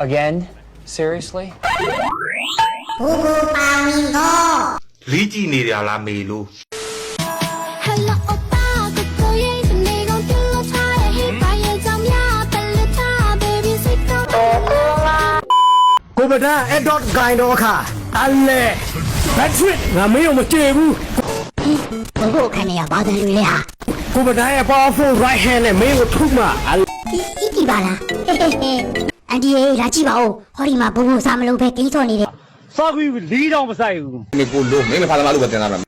Again? Seriously? ဘူဘူပါဝင်တော့ လီးကြည့်နေရလားမေလို့ Hello 欧巴，哥哥也是那种丢了茶叶，黑白也照面，白了茶，baby say go。 ကိုဗဒါအဲ့တော့ဂိုင်းတော့ခါအလဲဘက်ထရစ်ငါမင်းကိုမကြည့်ဘူး ဘူဘူခနဲ့ရပါတယ်လူလေးဟာ ကိုဗဒါရဲ့ powerful right hand နဲ့မင်းကိုထုမှအလဲ ဒီပါလားအန်ဒီရေလာကြည့်ပါဦးဟောဒီမှာဘူဘူစားမလို့ပဲကိန်းစော်နေတယ် စောက်ပြီးလီးတော့မဆိုင်ဘူး မေကိုလို့မင်းမဖာသမားလို့ပဲတင်လာမှာ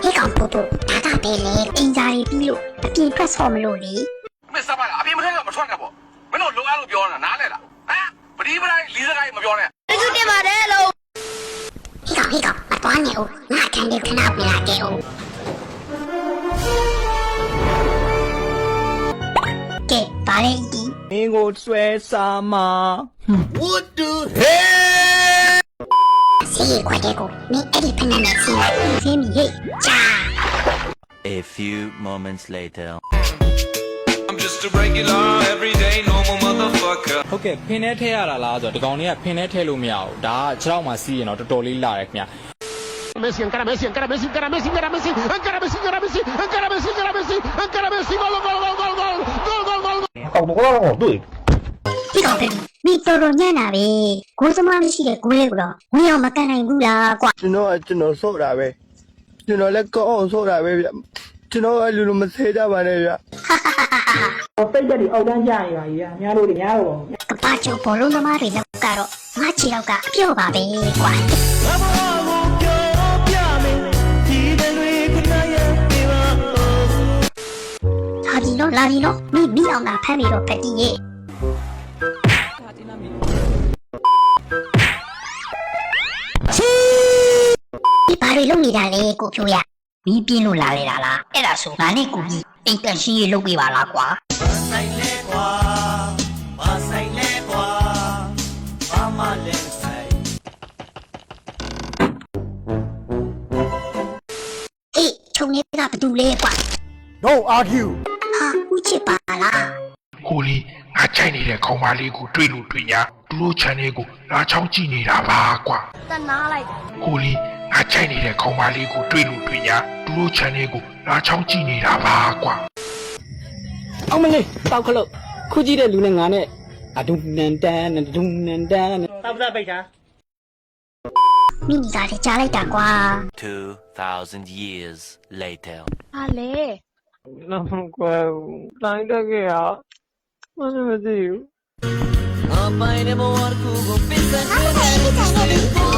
ဟေးကောင်ဘူဘူဒါကပဲလေအင်ဂျာရီပြီးလို့အပြင်ထွက်ဆော်မလို့လေ မင်းစပါလားအပြင်မထွက်တော့မထွက်နဲ့ပေါ့မင်းတို့လိုအားလို့ပြောနေတာနားလဲလားဟမ်ပတိပတိုင်းလီးစကိုင်းမပြောနဲ့ ဟေးကောင်မတော်နဲ့ဦးငါခန်းလေးခဏပြလာခဲ့ဦးကဲပါလေဒီ မင်းကိုဆွဲစားမှာ စီခွက်တဲ့ကိုမင်းအဲ့ဒီဖနက်နဲ့စီလိုက်ဖင်းမီဟေးချာ A few moments later. I'm just a regular, everyday, normal motherfucker. ဟုတ်ကဲ့ဖင်ထဲထည့်ရတာလားဆိုတော့ဒီကောင်လေးကဖင်ထဲထည့်လို့မရဘူးဒါကခြေထောက်မှာစီးရင်တော့တော်တော်လေးလာတယ်ခင်ဗျာ Messi encara Messi encara Messi encara Messi encara Messi encara Messi encara Messi encara Messi encara Messi encara Messi gol gol gol gol gol gol gol gol အောင်တော့တွေ့ ဒီကောင်ပဲမင်းတော်တော်ညံ့တာပဲကိုစမမရှိတဲ့ကိုလေးကတော့ဝင်အောင်မကန်နိုင်ဘူးလားကွာ ကျွန်တော်ဆော့တာပဲကျွန်တော်လည်းကောင်းအောင်ဆော့တာပဲဗျကျွန်တော်ကလူလိုမသေးကြပါနဲ့ဗျ စိတ်တက်ဒီအောက်တန်းကြရင်ပါကြီးအများတို့တွေများတော့ ကပါကျော်ဘောလုံးသမားတွေလောက်ကတော့ငါချီတော့ကအပြော့ပါပဲကွာလာပြီနော်မင်းပြီးအောင်လာဖမ်းပြီးတော့ဖက်တီးရဲ့ဒီဘာတွေလုပ်နေတာလဲကိုဖြိုးရမင်းပြင်းလို့လာလေတာလားအဲ့ဒါဆိုငါနဲ့ကိုကြီးအိမ်တန်ရှင်းရေးလုပ်ပေးပါလားကွာဆိုင်လဲကွာဘာဆိုင်လဲကွာဘာမလဲဆိုင်အေးချုံနေတာဘာတူလဲကွာ No argue ဟာဦးချစ်ပါလား ကိုလီငါချိုက်နေတဲ့ခေါင်းမလေးကိုတွေ့လို့တွေ့ညာသူတို့ channel ကိုလာချောင်းကြည့်နေတာပါကွာ တနာလိုက် ကိုလီငါချိုက်နေတဲ့ခေါင်းမလေးကိုတွေ့လို့တွေ့ညာသူတို့ channel ကိုလာချောင်းကြည့်နေတာပါကွာ အောင်မလေးတောက်ခလုတ်ခုကြည့်တဲ့လူနဲ့ငါနဲ့အဒုနန်တန်ဒုနန်တန်တောက်ပိတ်တာ မိမိကလည်းကြားလိုက်တာကွာ 2,000 years later. ဟာလေ နောက်ကွယ်တိုင်းတက်ခဲ့ရမသိဘူး ဟာမင်းဒီတိုင်းနဲ့